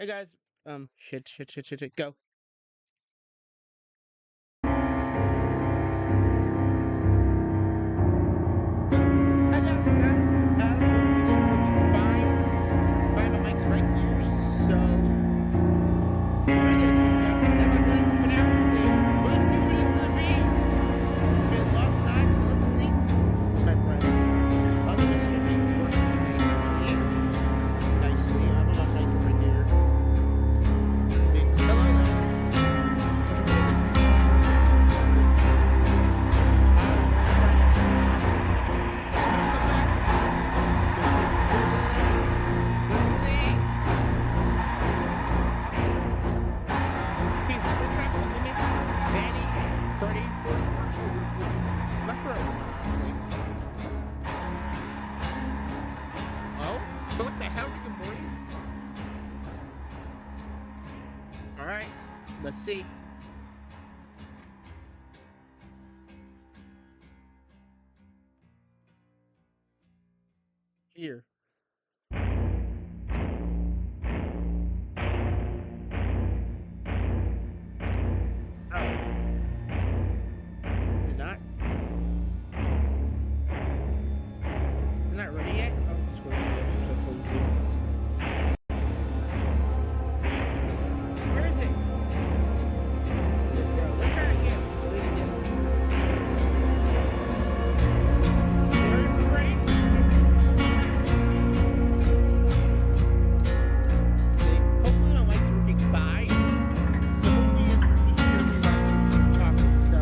Hey guys, shit, go. Hi guys, it's Adam. Hopefully this should work fine. My mic's right here, so very good. Yeah, that was it. For now, let's see what it's gonna be. It's been a long time, so let's see. My friend, this should be working nicely. I have my mic over here. Hello there. What the hell? Good morning. All right, let's see. Here. Oh. Is it not? Is it not ready yet? Oh, scroll so close here. Where is it? Bro, let's try it again. Delete it again. Are you ready? See, hopefully my mic's working fine. So hopefully you can see here me talking. So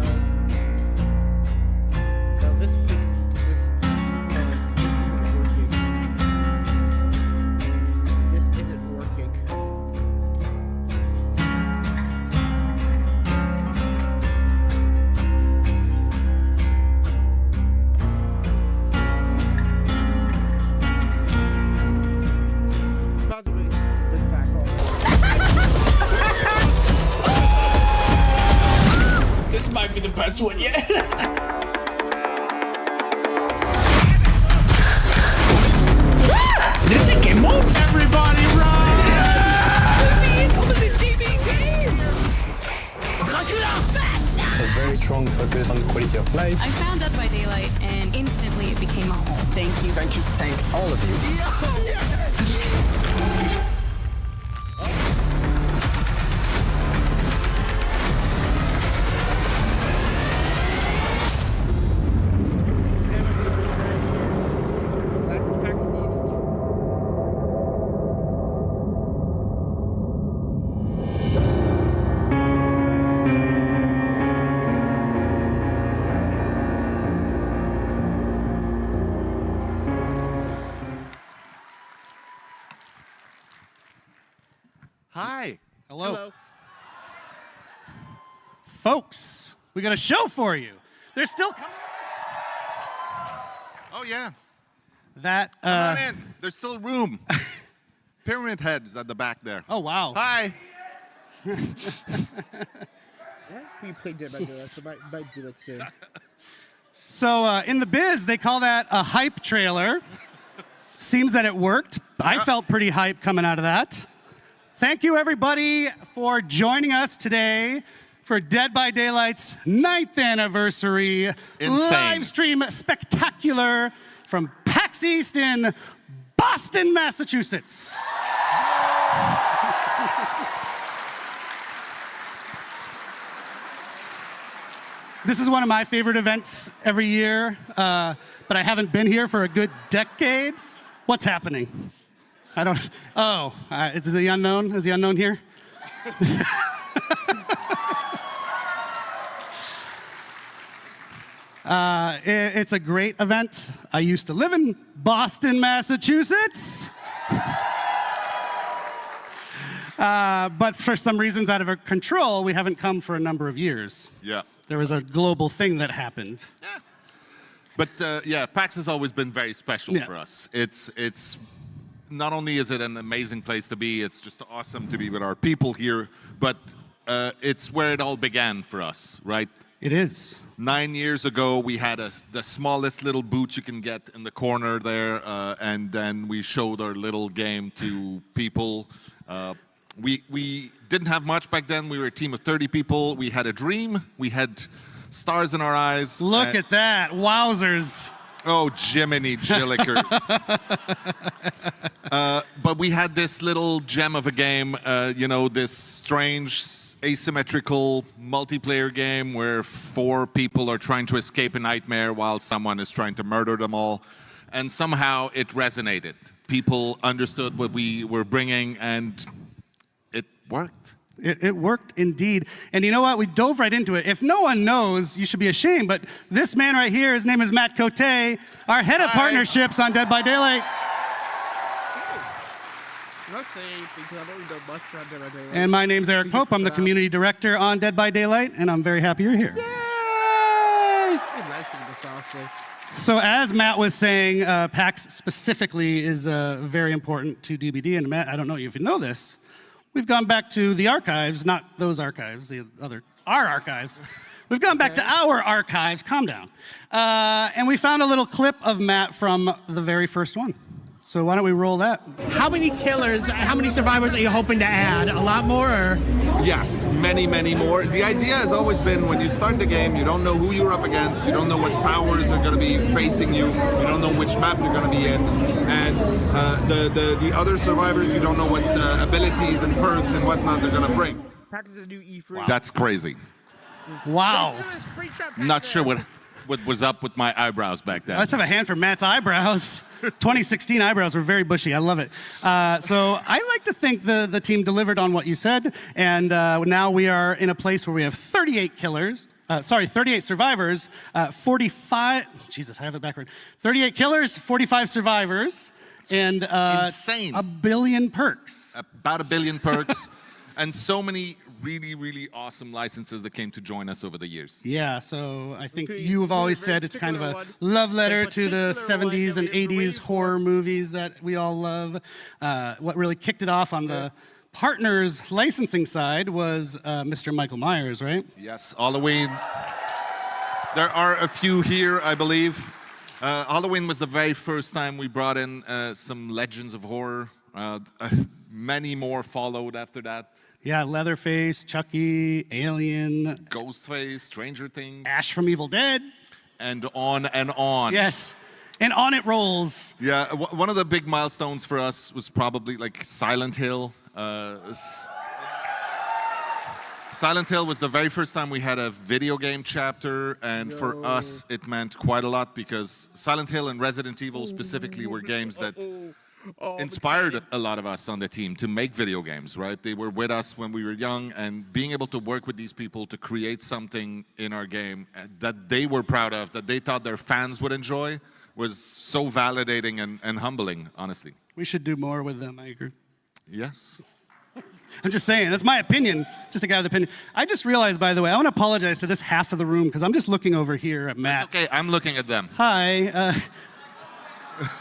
this isn't working. This isn't working. Possibly this back off. This might be the best one yet. Did it say game mode? Everybody run! A very strong focus on quality of life. I found Dead by Daylight and instantly it became a home. Thank you. Thank all of you. Hi. Hello. Folks, we got a show for you. They're still coming. Oh, yeah. That, Come on in. There's still room. Pyramid Head's at the back there. oh wow. Hi. We played Dead by Daylight, so might do that soon. So in the biz, they call that a hype trailer. Seems that it worked. I felt pretty hype coming out of that. Thank you, everybody, for joining us today for Dead by Daylight's 9th anniversary live stream spectacular from PAX East in Boston, Massachusetts. This is one of my favorite events every year, but I haven't been here for a good decade. What's happening? I don't, oh, is the unknown? Is the unknown here? It's a great event. I used to live in Boston, Massachusetts. But for some reasons out of our control, we haven't come for a number of years. Yeah. There was a global thing that happened. Yeah. But yeah, PAX has always been very special for us. It's not only is it an amazing place to be, it's just awesome to be with our people here, but it's where it all began for us, right? It is. 9 years ago, we had the smallest little booth you can get in the corner there, and then we showed our little game to people. we didn't have much back then. We were a team of 30 people. We had a dream. We had stars in our eyes. Look at that. Wowzers. Oh, Jiminy Jillikers. But we had this little gem of a game, you know, this strange asymmetrical multiplayer game where 4 people are trying to escape a nightmare while someone is trying to murder them all. And somehow it resonated. People understood what we were bringing, and it worked. It worked indeed. And you know what? We dove right into it. If no one knows, you should be ashamed. But this man right here, his name is Matt Cote, our head of partnerships on Dead by Daylight. And my name's Eric Pope. I'm the community director on Dead by Daylight, and I'm very happy you're here. Yay! So as Matt was saying, PAX specifically is very important to DBD. And Matt, I don't know if you know this, we've gone back to the archives, not those archives, our archives. We've gone back to our archives, calm down. And we found a little clip of Matt from the very first one. So why don't we roll that? How many killers, how many survivors are you hoping to add? A lot more, or? Yes, many, many more. The idea has always been when you start the game, you don't know who you're up against, you don't know what powers are going to be facing you, you don't know which map you're going to be in, and the other survivors, you don't know what abilities and perks and whatnot they're going to bring. Practice a new E3. Wow. That's crazy. Wow. Not sure what was up with my eyebrows back then. Let's have a hand for Matt's eyebrows. 2016 eyebrows were very bushy. I love it. So I like to think the team delivered on what you said. And now we are in a place where we have 38 killers. 38 survivors, 45, Jesus, I have it backward. 38 killers, 45 survivors, and insane. 1 billion perks. About 1 billion perks, and so many really, really awesome licenses that came to join us over the years. Yeah, so I think you have always said it's kind of a love letter to the 70s and 80s horror movies that we all love. What really kicked it off on the partners licensing side was Mr. Michael Myers, right? Yes, Halloween. There are a few here, I believe. Halloween was the very first time we brought in some legends of horror. Many more followed after that. Yeah, Leatherface, Chucky, Alien, Ghostface, Stranger Things. Ash from Evil Dead. And on and on. Yes, and on it rolls. Yeah, one of the big milestones for us was probably like Silent Hill. Silent Hill was the very first time we had a video game chapter, and for us it meant quite a lot because Silent Hill and Resident Evil specifically were games that inspired a lot of us on the team to make video games, right? They were with us when we were young, and being able to work with these people to create something in our game that they were proud of, that they thought their fans would enjoy, was so validating and humbling, honestly. We should do more with them, I agree. Yes. I'm just saying, that's my opinion, just a guy with opinion. I just realized, by the way, I want to apologize to this half of the room because I'm just looking over here at Matt. That's okay, I'm looking at them. Hi.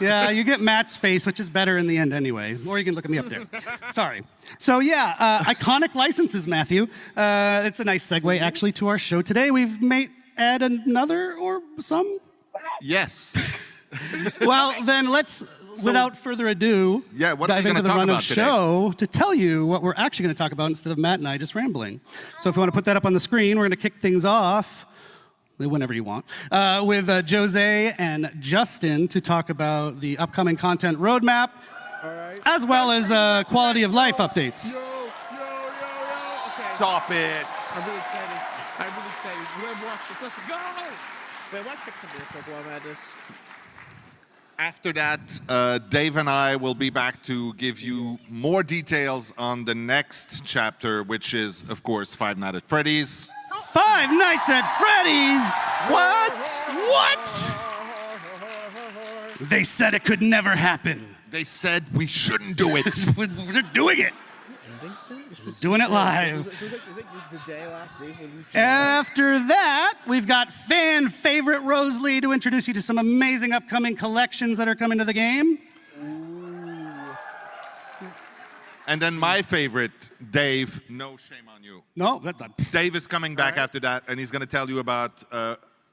Yeah, you get Matt's face, which is better in the end anyway. Or you can look at me up there. Sorry. So yeah, iconic licenses, Matthew. It's a nice segue, actually, to our show today. We've made add another or some? Yes. Well, then let's, without further ado, dive into the run of show to tell you what we're actually going to talk about instead of Matt and I just rambling. So if you want to put that up on the screen, we're going to kick things off whenever you want, with Jose and Justin to talk about the upcoming content roadmap, as well as quality of life updates. Stop it. I'm really excited. I'm really excited. We're going to watch this. Let's go! Wait, what's the After that, Dave and I will be back to give you more details on the next chapter, which is, of course, Five Nights at Freddy's. Five Nights at Freddy's! What? They said it could never happen. They said we shouldn't do it. We're doing it. Doing it live. After that, we've got fan favorite Rose Lee to introduce you to some amazing upcoming collections that are coming to the game. And then my favorite, Dave, no shame on you. No, that's not. Dave is coming back after that, and he's going to tell you about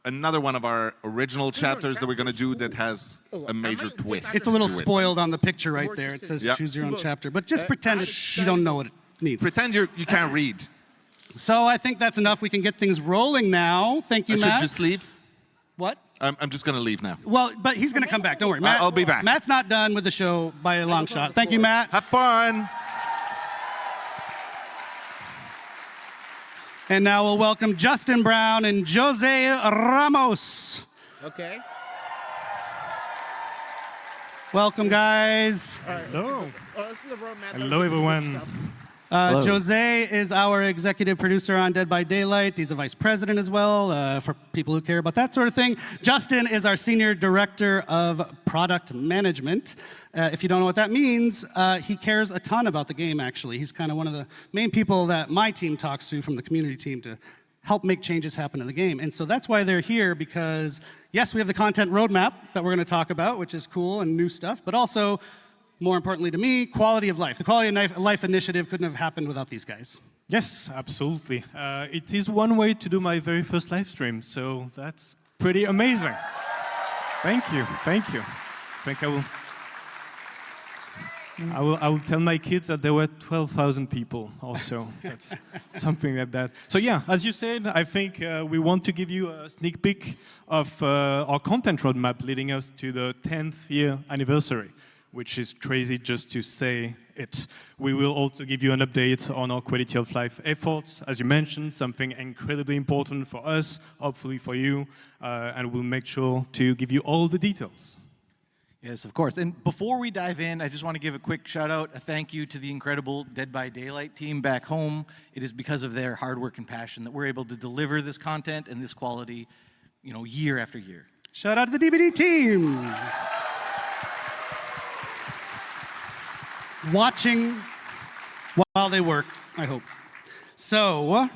another one of our original chapters that we're going to do that has a major twist. It's a little spoiled on the picture right there. It says choose your own chapter, but just pretend you don't know needs. Pretend you can't read. So I think that's enough. We can get things rolling now. Thank you, I Matt. should just leave? What? I'm just going to leave now. Well, but he's going to come back. Don't worry. Matt, I'll be back. Matt's not done with the show by a long shot. Thank you, Matt. Have fun. And now we'll welcome Justin Brown and Jose Ramos. Okay. Welcome, guys. Hello. Oh, this is the roadmap. Hello, everyone. Jose is our executive producer on Dead by Daylight. He's a vice president as well, for people who care about that sort of thing. Justin is our senior director of product management. If you don't know what that means, he cares a ton about the game, actually. He's kind of one of the main people that my team talks to from the community team to help make changes happen in the game. And so that's why they're here, because yes, we have the content roadmap that we're going to talk about, which is cool and new stuff, but also, more importantly to me, quality of life. The Quality of Life initiative couldn't have happened without these guys. Yes, absolutely. It is one way to do my very first live stream, so that's pretty amazing. Thank you, thank you. I think I will tell my kids that there were 12,000 people also. That's something like that. So yeah, as you said, I think we want to give you a sneak peek of our content roadmap leading us to the 10th year anniversary, which is crazy just to say it. We will also give you an update on our quality of life efforts, as you mentioned, something incredibly important for us, hopefully for you, and we'll make sure to give you all the details. Yes, of course. And before we dive in, I just want to give a quick shout out, a thank you to the incredible Dead by Daylight team back home. It is because of their hard work and passion that we're able to deliver this content and this quality, year after year. Shout out to the DVD team. Watching while they work, I hope. So,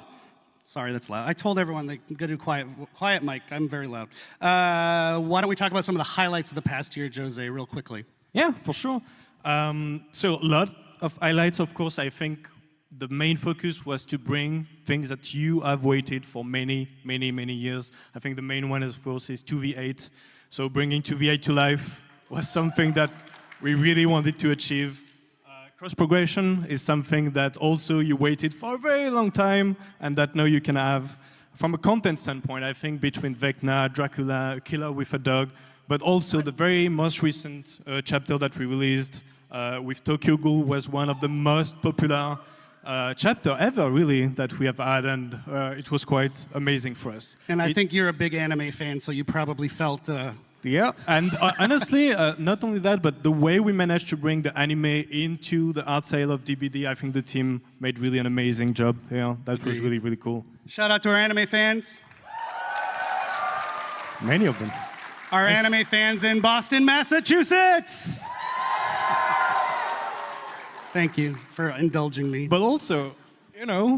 sorry, that's loud. I told everyone they can go do quiet mic. I'm very loud. Why don't we talk about some of the highlights of the past year, Jose, real quickly? Yeah, for sure. So a lot of highlights, of course. I think the main focus was to bring things that you have waited for many, many, many years. I think the main one, of course, is 2v8. So bringing 2v8 to life was something that we really wanted to achieve. Cross-progression is something that also you waited for a very long time and that now you can have. From a content standpoint, I think between Vecna, Dracula, A Killer with a Dog, but also the very most recent chapter that we released with Tokyo Ghoul was one of the most popular chapter ever, really, that we have had, and it was quite amazing for us. And I think you're a big anime fan, so you probably felt... Yeah, and honestly, not only that, but the way we managed to bring the anime into the art sale of DBD, I think the team made really an amazing job. Yeah, that was really, really cool. Shout out to our anime fans. Many of them. Our anime fans in Boston, Massachusetts. Thank you for indulging me. But also,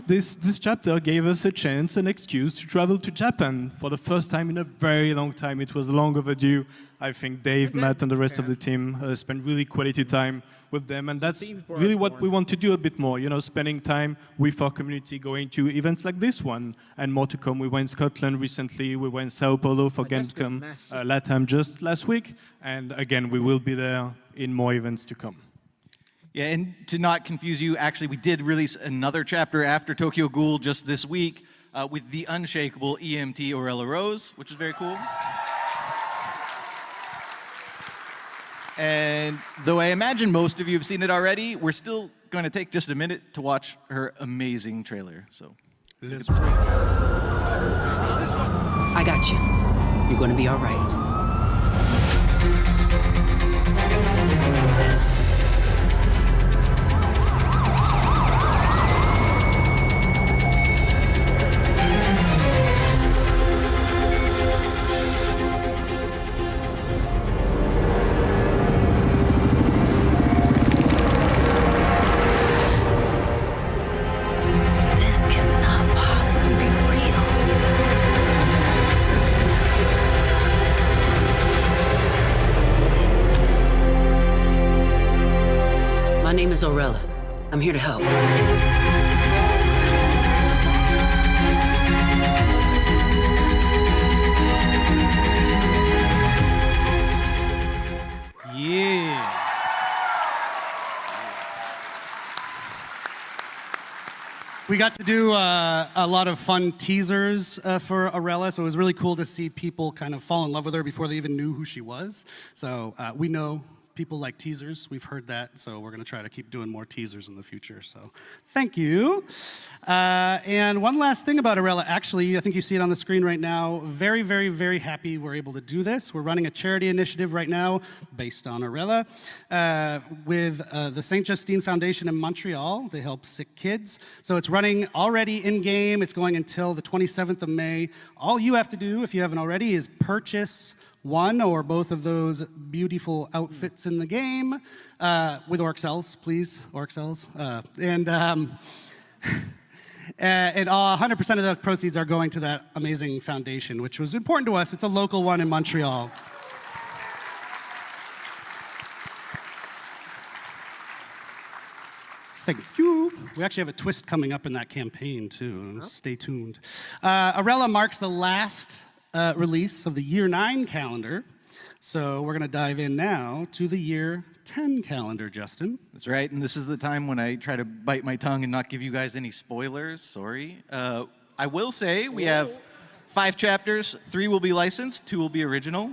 this chapter gave us a chance, an excuse to travel to Japan for the first time in a very long time. It was long overdue. I think Dave, Matt, and the rest of the team spent really quality time with them, and that's really what we want to do a bit more, spending time with our community, going to events like this one, and more to come. We were in Scotland recently, we were in Sao Paulo for Gamescom, LATAM just last week, and again, we will be there in more events to come. Yeah, and to not confuse you, actually, we did release another chapter after Tokyo Ghoul just this week with the unshakable EMT Aurella Rose, which is very cool. And though I imagine most of you have seen it already, we're still going to take just a minute to watch her amazing trailer. So, I got you. You're going to be all right. My name is Aurella. I'm here to help. Yeah. We got to do a lot of fun teasers for Arella, so it was really cool to see people kind of fall in love with her before they even knew who she was. So we know people like teasers. We've heard that, so we're going to try to keep doing more teasers in the future. So thank you. And one last thing about Arella. Actually, I think you see it on the screen right now. Very, very, very happy we're able to do this. We're running a charity initiative right now based on Arella with the St. Justine Foundation in Montreal. They help sick kids. So it's running already in-game. It's going until the 27th of May. All you have to do, if you haven't already, is purchase one or both of those beautiful outfits in the game with Orc-Cells, please, Orc-Cells. And 100% of the proceeds are going to that amazing foundation, which was important to us. It's a local one in Montreal. Thank you. We actually have a twist coming up in that campaign, too. Stay tuned. Arella marks the last release of the Year 9 calendar. So we're going to dive in now to the Year 10 calendar, Justin. That's right, and this is the time when I try to bite my tongue and not give you guys any spoilers. Sorry. I will say we have 5 chapters. 3 will be licensed, 2 will be original.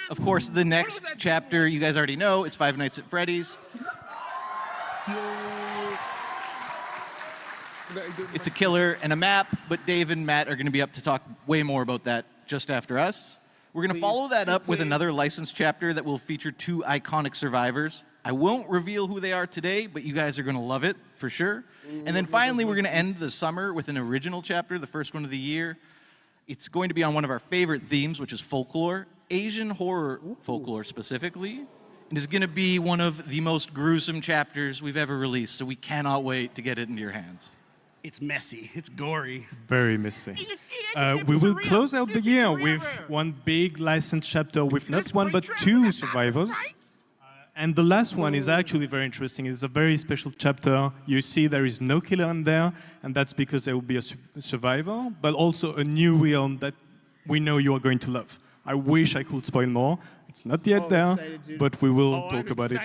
Of course, the next chapter you guys already know. It's Five Nights at Freddy's. It's a killer and a map, but Dave and Matt are going to be up to talk way more about that just after us. We're going to follow that up with another licensed chapter that will feature 2 iconic survivors. I won't reveal who they are today, but you guys are going to love it for sure. And then finally, we're going to end the summer with an original chapter, the first one of the year. It's going to be on one of our favorite themes, which is folklore, Asian horror folklore specifically. And it's going to be one of the most gruesome chapters we've ever released, so we cannot wait to get it into your hands. It's messy. It's gory. Very messy. We will close out the year with one big licensed chapter with not 1 but 2 survivors. And the last one is actually very interesting. It's a very special chapter. You see there is no killer in there, and that's because there will be a survivor, but also a new realm that we know you are going to love. I wish I could spoil more. It's not yet there, but we will talk about it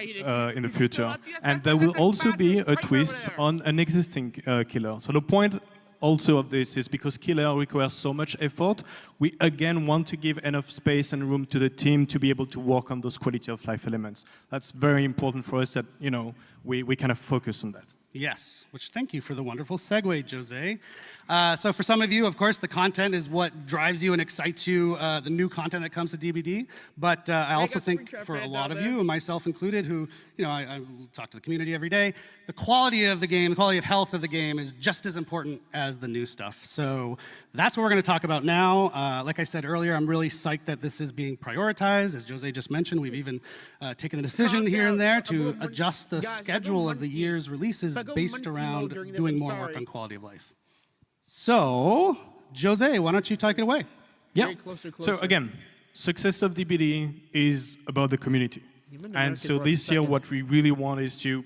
in the future. And there will also be a twist on an existing killer. So the point also of this is because killer requires so much effort, we again want to give enough space and room to the team to be able to work on those quality of life elements. That's very important for us that, you know, we kind of focus on that. Yes, which thank you for the wonderful segue, Jose. So for some of you, of course, the content is what drives you and excites you, the new content that comes to DBD. But I also think for a lot of you, and myself included, who, you know, I talk to the community every day, the quality of the game, the quality of health of the game is just as important as the new stuff. So that's what we're going to talk about now. Like I said earlier, I'm really psyched that this is being prioritized. As Jose just mentioned, we've even taken a decision here and there to adjust the schedule of the year's releases based around doing more work on quality of life. So, Jose, why don't you take it away? Yeah. So again, success of DBD is about the community. And so this year, what we really want is to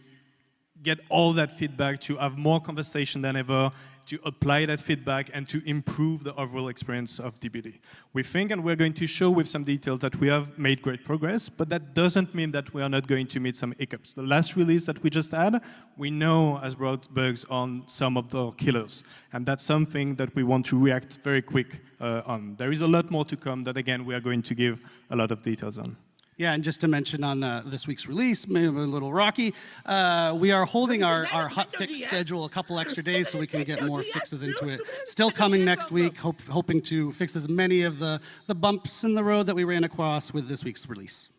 get all that feedback, to have more conversation than ever, to apply that feedback and to improve the overall experience of DBD. We think, and we're going to show with some details, that we have made great progress, but that doesn't mean that we are not going to meet some hiccups. The last release that we just had, we know has brought bugs on some of the killers, and that's something that we want to react very quick on. There is a lot more to come that, again, we are going to give a lot of details on. Yeah, and just to mention on this week's release, maybe a little rocky, we are holding our hot fix schedule a couple extra days so we can get more fixes into it. Still coming next week, hoping to fix as many of the bumps in the road that we ran across with this week's release.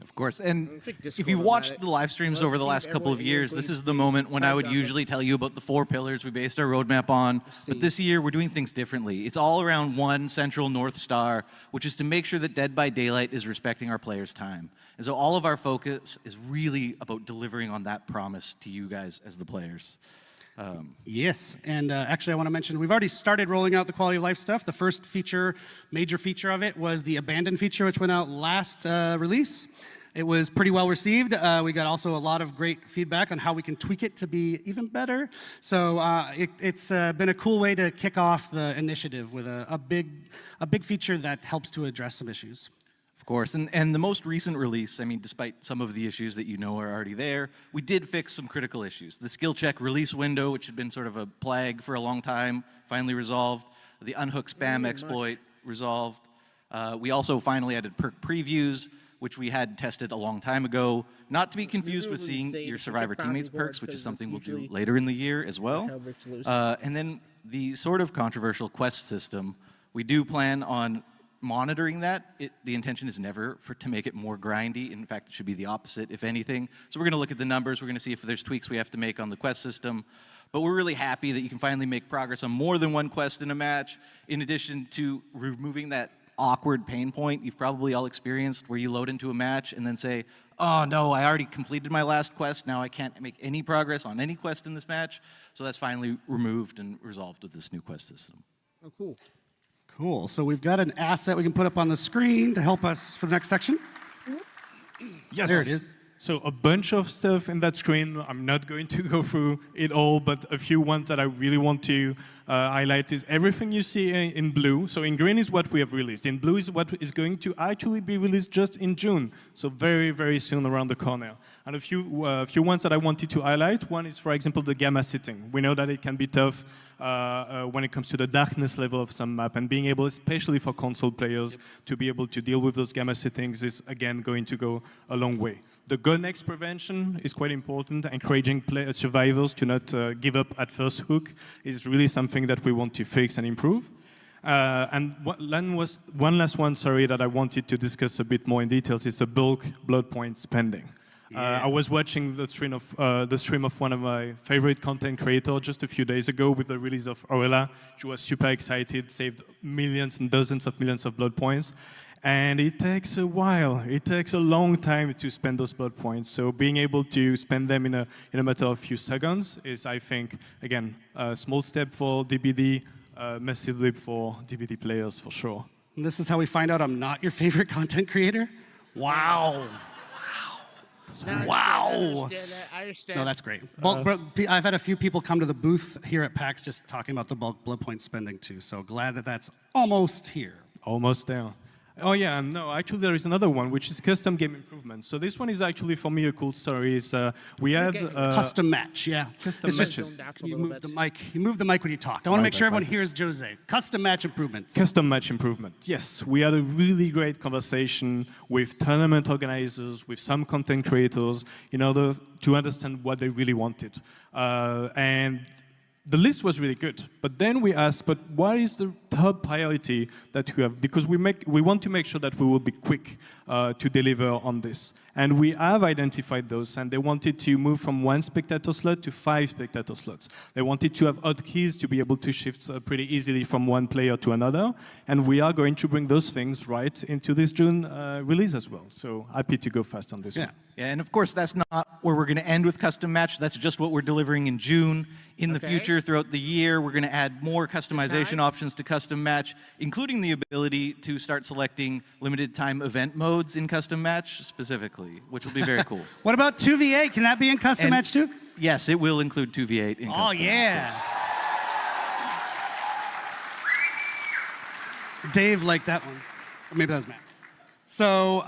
Of course, and if you've watched the live streams over the last couple of years, this is the moment when I would usually tell you about the 4 pillars we based our roadmap on, but this year we're doing things differently. It's all around one central North Star, which is to make sure that Dead by Daylight is respecting our players' time. And so all of our focus is really about delivering on that promise to you guys as the players. Yes, and actually I want to mention we've already started rolling out the quality of life stuff. The first feature, major feature of it was the Abandon feature, which went out last release. It was pretty well received. We got also a lot of great feedback on how we can tweak it to be even better. So it's been a cool way to kick off the initiative with a big feature that helps to address some issues. Of course, and the most recent release, I mean, despite some of the issues that you know are already there, we did fix some critical issues. The skill check release window, which had been sort of a plague for a long time, finally resolved. The unhook spam exploit resolved. We also finally added perk previews, which we had tested a long time ago. Not to be confused with seeing your survivor teammates perks, which is something we'll do later in the year as well. And then the sort of controversial quest system, we do plan on monitoring that. The intention is never to make it more grindy. In fact, it should be the opposite, if anything. So we're going to look at the numbers. We're going to see if there's tweaks we have to make on the quest system. But we're really happy that you can finally make progress on more than one quest in a match, in addition to removing that awkward pain point you've probably all experienced where you load into a match and then say, oh no, I already completed my last quest. Now I can't make any progress on any quest in this match. So that's finally removed and resolved with this new quest system. Oh, cool. Cool. So we've got an asset we can put up on the screen to help us for the next section. Yes. There it is. So a bunch of stuff in that screen. I'm not going to go through it all, but a few ones that I really want to highlight is everything you see in blue. So in green is what we have released. In blue is what is going to actually be released just in June. So very, very soon around the corner. And a few ones that I wanted to highlight. One is, for example, the gamma setting. We know that it can be tough when it comes to the darkness level of some map, and being able, especially for console players, to be able to deal with those gamma settings is, again, going to go a long way. The go next prevention is quite important. Encouraging survivors to not give up at first hook is really something that we want to fix and improve. And one last one, sorry, that I wanted to discuss a bit more in details is the bulk blood point spending. I was watching the stream of one of my favorite content creators just a few days ago with the release of Aurelia. She was super excited, saved millions and dozens of millions of blood points. And it takes a while. It takes a long time to spend those blood points. So being able to spend them in a matter of a few seconds is, I think, again, a small step for DBD, massive leap for DBD players for sure. And this is how we find out I'm not your favorite content creator? Wow. Wow. I understand. No, that's great. I've had a few people come to the booth here at PAX just talking about the bulk blood point spending too. So glad that that's almost here. Almost there. Oh yeah, no, actually there is another one, which is custom game improvements. So this one is actually, for me, a cool story. Is we had... custom match, yeah. Custom matches. You move the mic. You move the mic when you talk. I want to make sure everyone hears Jose. Custom match improvements. Custom match improvement, yes. We had a really great conversation with tournament organizers, with some content creators, in order to understand what they really wanted. And the list was really good, but then we asked, but what is the top priority that we have? Because we want to make sure that we will be quick to deliver on this. And we have identified those, and they wanted to move from 1 spectator slot to 5 spectator slots. They wanted to have hotkeys to be able to shift pretty easily from one player to another, and we are going to bring those things right into this June release as well. So happy to go fast on this one. Yeah, and of course, that's not where we're going to end with custom match. That's just what we're delivering in June. In the future, throughout the year, we're going to add more customization options to custom match, including the ability to start selecting limited time event modes in custom match specifically, which will be very cool. What about 2v8? Can that be in custom match too? Yes, it will include 2v8 in custom match. Oh, yeah. Dave liked that one. Or maybe that was Matt. So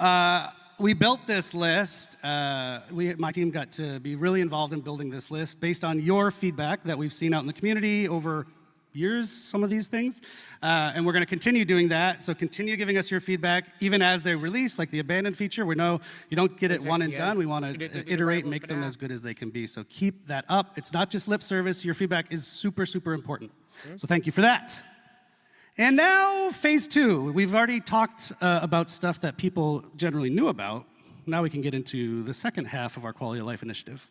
we built this list. My team got to be really involved in building this list based on your feedback that we've seen out in the community over years, some of these things. And we're going to continue doing that. So continue giving us your feedback, even as they release, like the abandoned feature. We know you don't get it one and done. We want to iterate and make them as good as they can be. So keep that up. It's not just lip service. Your feedback is super, super important. So thank you for that. And now, phase 2. We've already talked about stuff that people generally knew about. Now we can get into the second half of our quality of life initiative.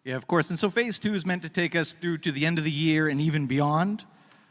Yeah, of course. And so phase 2 is meant to take us through to the end of the year and even beyond.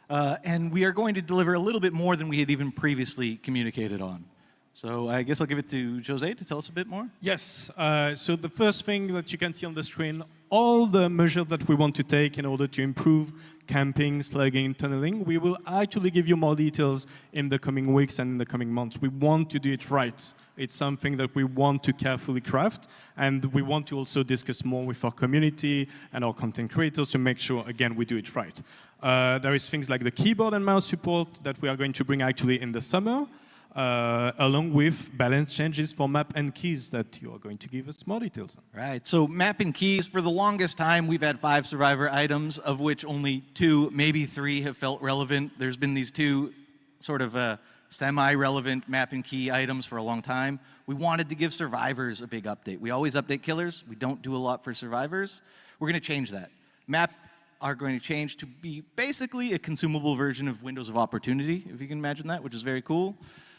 And we are going to deliver a little bit more than we had even previously communicated on. So I guess I'll give it to Jose to tell us a bit more. Yes. So the first thing that you can see on the screen, all the measures that we want to take in order to improve camping, slugging, tunneling, we will actually give you more details in the coming weeks and in the coming months. We want to do it right. It's something that we want to carefully craft, and we want to also discuss more with our community and our content creators to make sure, again, we do it right. There is things like the keyboard and mouse support that we are going to bring actually in the summer. along with balance changes for map and keys that you are going to give us more details on. Right, so map and keys, for the longest time, we've had 5 survivor items, of which only 2, maybe 3 have felt relevant. There's been these 2 sort of semi-relevant map and key items for a long time. We wanted to give survivors a big update. We always update killers. We don't do a lot for survivors. We're going to change that. Map are going to change to be basically a consumable version of Windows of Opportunity, if you can imagine that, which is very cool.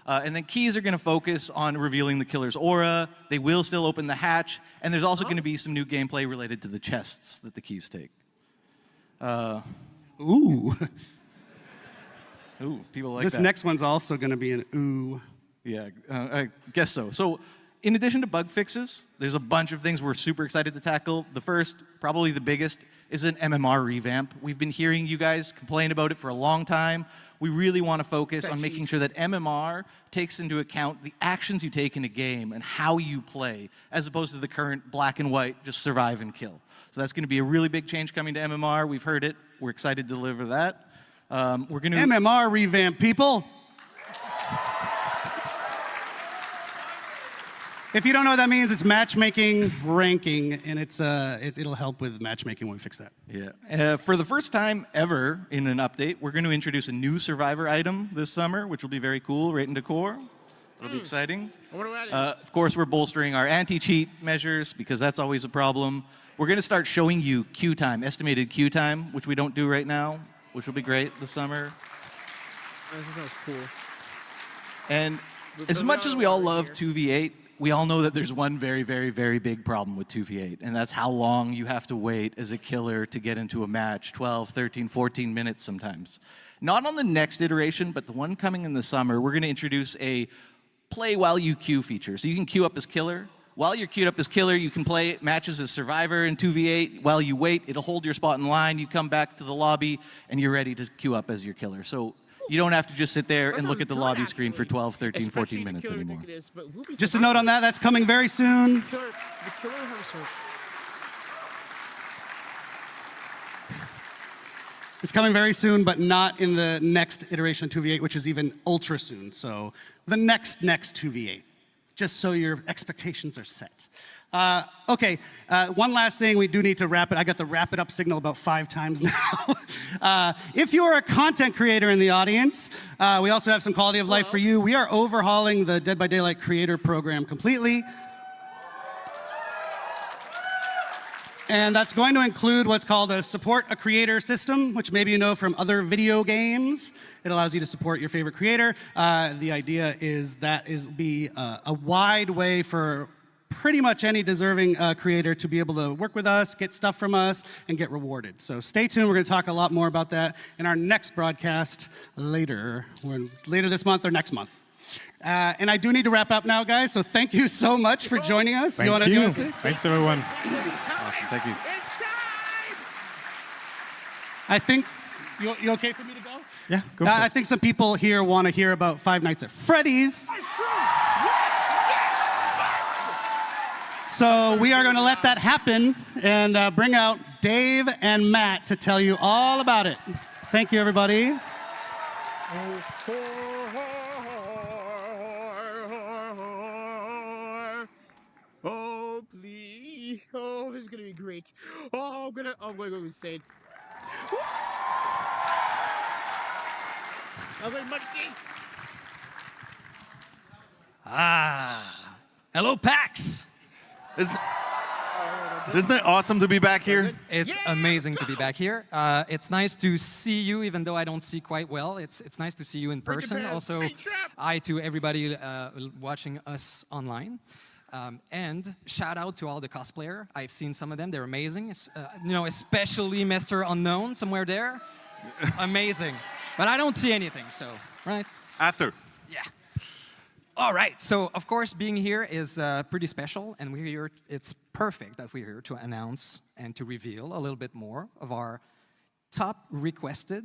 And then keys are going to focus on revealing the killer's aura. They will still open the hatch. And there's also going to be some new gameplay related to the chests that the keys take. Ooh. Ooh, people like this that. next one's also going to be an ooh. Yeah, I guess so. So in addition to bug fixes, there's a bunch of things we're super excited to tackle. The first, probably the biggest, is an MMR revamp. We've been hearing you guys complain about it for a long time. We really want to focus on making sure that MMR takes into account the actions you take in a game and how you play, as opposed to the current black and white, just survive and kill. So that's going to be a really big change coming to MMR. We've heard it. We're excited to deliver that. We're going to MMR revamp, people. If you don't know what that means, it's matchmaking ranking, and it'll help with matchmaking when we fix that. Yeah. For the first time ever in an update, we're going to introduce a new survivor item this summer, which will be very cool, right in decor. It'll be exciting. I wonder what it is. Of course, we're bolstering our anti-cheat measures, because that's always a problem. We're going to start showing you queue time, estimated queue time, which we don't do right now, which will be great this summer. That sounds cool. And as much as we all love 2v8, we all know that there's one very, very, very big problem with 2v8, and that's how long you have to wait as a killer to get into a match, 12, 13, 14 minutes sometimes. Not on the next iteration, but the one coming in the summer, we're going to introduce a play while you queue feature. So you can queue up as killer. While you're queued up as killer, you can play matches as survivor in 2v8. While you wait, it'll hold your spot in line. You come back to the lobby, and you're ready to queue up as your killer. So you don't have to just sit there and look at the lobby screen for 12, 13, 14 minutes anymore. Just a note on that, that's coming very soon. It's coming very soon, but not in the next iteration of 2v8, which is even ultra soon. So the next 2v8, just so your expectations are set. Okay, one last thing, we do need to wrap it. I got the wrap it up signal about 5 times now. If you're a content creator in the audience, we also have some quality of life for you. We are overhauling the Dead by Daylight creator program completely. And that's going to include what's called a support a creator system, which maybe you know from other video games. It allows you to support your favorite creator. The idea is that be a wide way for pretty much any deserving creator to be able to work with us, get stuff from us, and get rewarded. So stay tuned. We're going to talk a lot more about that in our next broadcast later this month or next month. And I do need to wrap up now, guys. So thank you so much for joining us. Thank you. Thanks, everyone. Awesome, thank you. I think, you okay for me to go? Yeah, go for I it. think some people here want to hear about Five Nights at Freddy's. So we are going to let that happen and bring out Dave and Matt to tell you all about it. Thank you, everybody. Oh, please. Oh, this is going to be great. Oh, I'm going to go insane. I'm going monkey. Hello, PAX. Isn't it awesome to be back here? It's amazing to be back here. It's nice to see you, even though I don't see quite well. It's nice to see you in person. Also, hi to everybody watching us online. And shout out to all the cosplayer. I've seen some of them. They're amazing. Especially Mr. Unknown somewhere there. Amazing. But I don't see anything, so, right? After. Yeah. All right, so of course being here is pretty special, and we're here, it's perfect that we're here to announce and to reveal a little bit more of our top requested,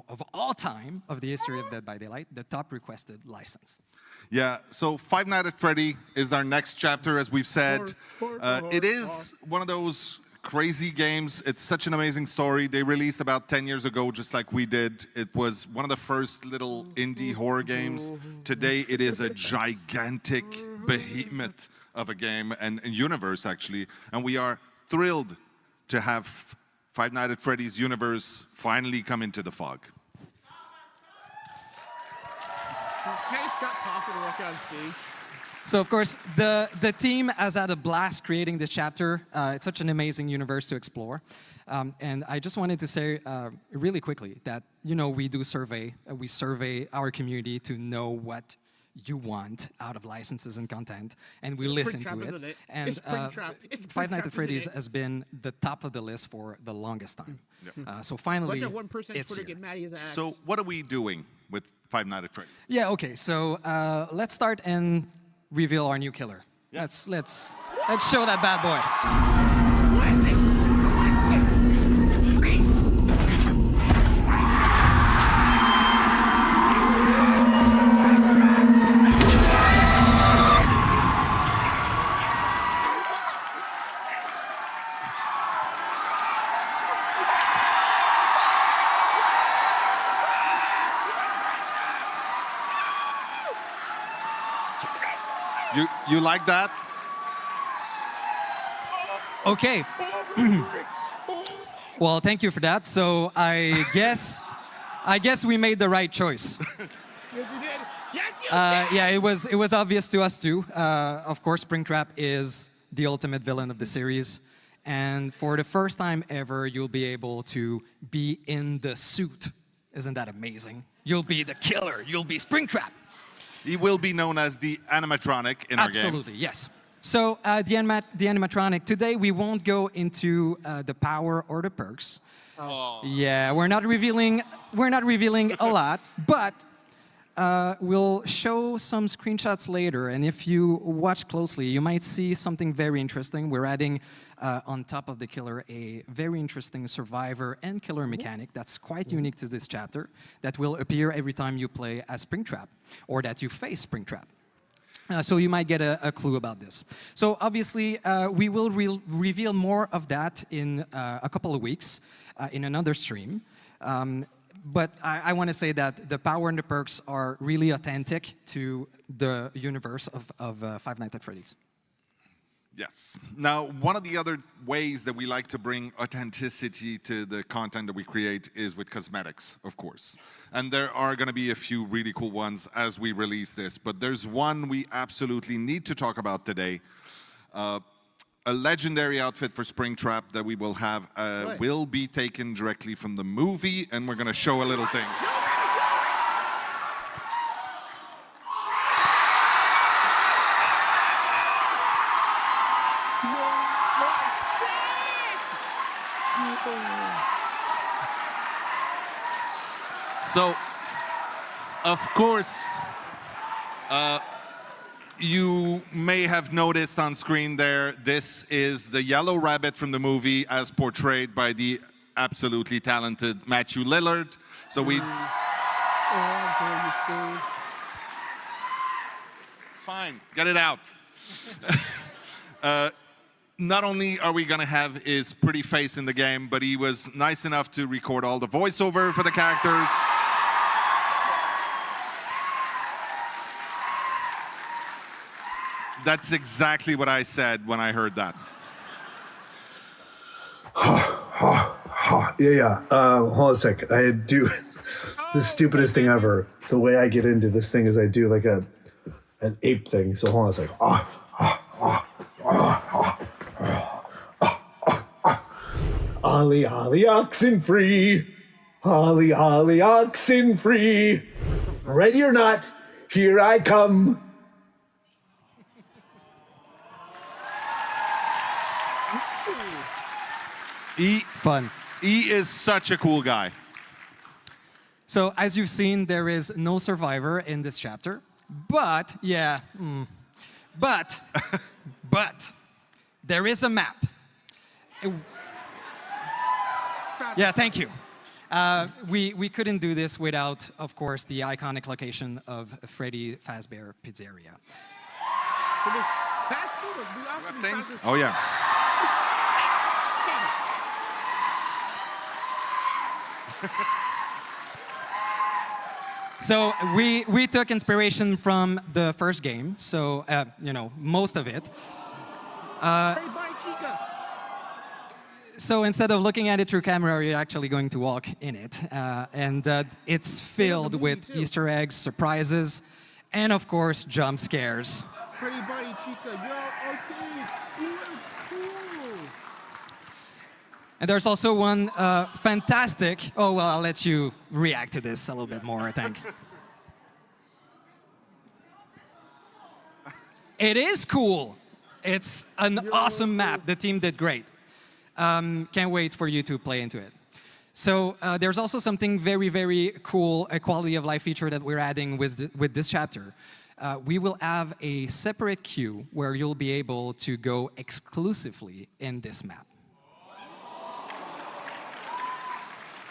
of all time of the history of Dead by Daylight, the top requested license. Yeah, so Five Nights at Freddy is our next chapter, as we've said. It is one of those crazy games. It's such an amazing story. They released about 10 years ago, just like we did. It was one of the first little indie horror games. Today, it is a gigantic behemoth of a game and universe, actually. And we are thrilled to have Five Nights at Freddy's universe finally come into the fog. Hey, Scott Coffin, walk on stage. So of course, the team has had a blast creating this chapter. It's such an amazing universe to explore. And I just wanted to say really quickly that, you know, we do survey. We survey our community to know what you want out of licenses and content, and we listen to it. And Five Nights at Freddy's has been the top of the list for the longest time. So finally, it's here. So what are we doing with Five Nights at Freddy's? Yeah, okay, so let's start and reveal our new killer. Yeah. Let's show that bad boy. You like that? Okay. Well, thank you for that. So I guess we made the right choice. Yes, you did. Yes, you did. Yeah, it was obvious to us too. Of course, Springtrap is the ultimate villain of the series, and for the first time ever, you'll be able to be in the suit. Isn't that amazing? You'll be the killer. You'll be Springtrap. He will be known as the animatronic in our game. Absolutely, yes. So the animatronic, today we won't go into the power or the perks. Oh. Yeah, we're not revealing a lot, but we'll show some screenshots later, and if you watch closely, you might see something very interesting. We're adding on top of the killer a very interesting survivor and killer mechanic that's quite unique to this chapter that will appear every time you play as Springtrap or that you face Springtrap. So you might get a clue about this. So obviously, we will reveal more of that in a couple of weeks in another stream. But I want to say that the power and the perks are really authentic to the universe of Five Nights at Freddy's. Yes. Now, one of the other ways that we like to bring authenticity to the content that we create is with cosmetics, of course. And there are going to be a few really cool ones as we release this, but there's one we absolutely need to talk about today. A legendary outfit for Springtrap that we will have will be taken directly from the movie, and we're going to show a little thing. So, of course, you may have noticed on screen there, this is the yellow rabbit from the movie as portrayed by the absolutely talented Matthew Lillard. So we... It's fine, get it out. Not only are we gonna have his pretty face in the game, but he was nice enough to record all the voiceover for the characters. That's exactly what I said when I heard that. Yeah. Hold on a sec. I do the stupidest thing ever. The way I get into this thing is I do like an ape thing. So hold on a sec. Ollie, ollie, oxen free. Ollie, ollie, oxen free. Ready or not, here I come. He is such a cool guy. So as you've seen, there is no survivor in this chapter, but but there is a map. Yeah, thank you. We couldn't do this without, of course, the iconic location of Freddy Fazbear Pizzeria. Oh yeah. So we took inspiration from the first game, so you know, most of it. Hey, bye, Chica. So instead of looking at it through camera, you're actually going to walk in it. And it's filled with Easter eggs, surprises, and of course, jump scares. Pretty buddy, Chica. Yo, okay. You look cool. And there's also one fantastic... Oh, well, I'll let you react to this a little bit more, I think. It is cool. It's an awesome map. The team did great. Can't wait for you to play into it. So there's also something very, very cool, a quality of life feature that we're adding with this chapter. We will have a separate queue where you'll be able to go exclusively in this map.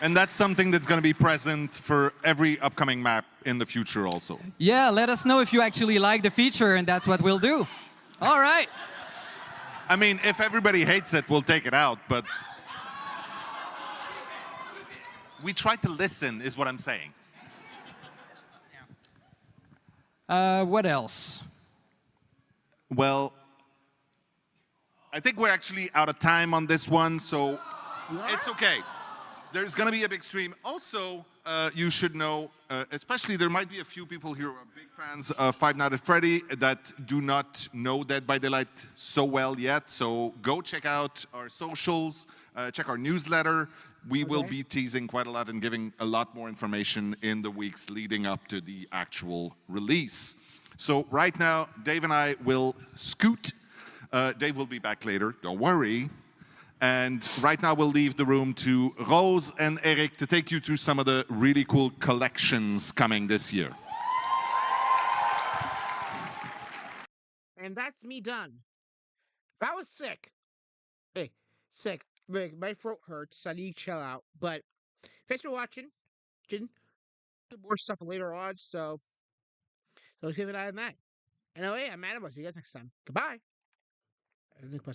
And that's something that's going to be present for every upcoming map in the future also. Yeah, let us know if you actually like the feature, and that's what we'll do. All right. I mean, if everybody hates it, we'll take it out, but we try to listen, is what I'm saying. What else? Well, I think we're actually out of time on this one, so it's okay. There's going to be a big stream. Also, you should know, especially there might be a few people here who are big fans of Five Nights at Freddy that do not know Dead by Daylight so well yet. So go check out our socials, check our newsletter. We will be teasing quite a lot and giving a lot more information in the weeks leading up to the actual release. So right now, Dave and I will scoot. Dave will be back later, don't worry. And right now we'll leave the room to Rose and Eric to take you through some of the really cool collections coming this year. And that's me done. That was sick. Hey, sick. My throat hurts. I need to chill out. But thanks for watching. More stuff later on, so let's keep an eye on that. Anyway, I'm Adam. I'll see you guys next time. Goodbye.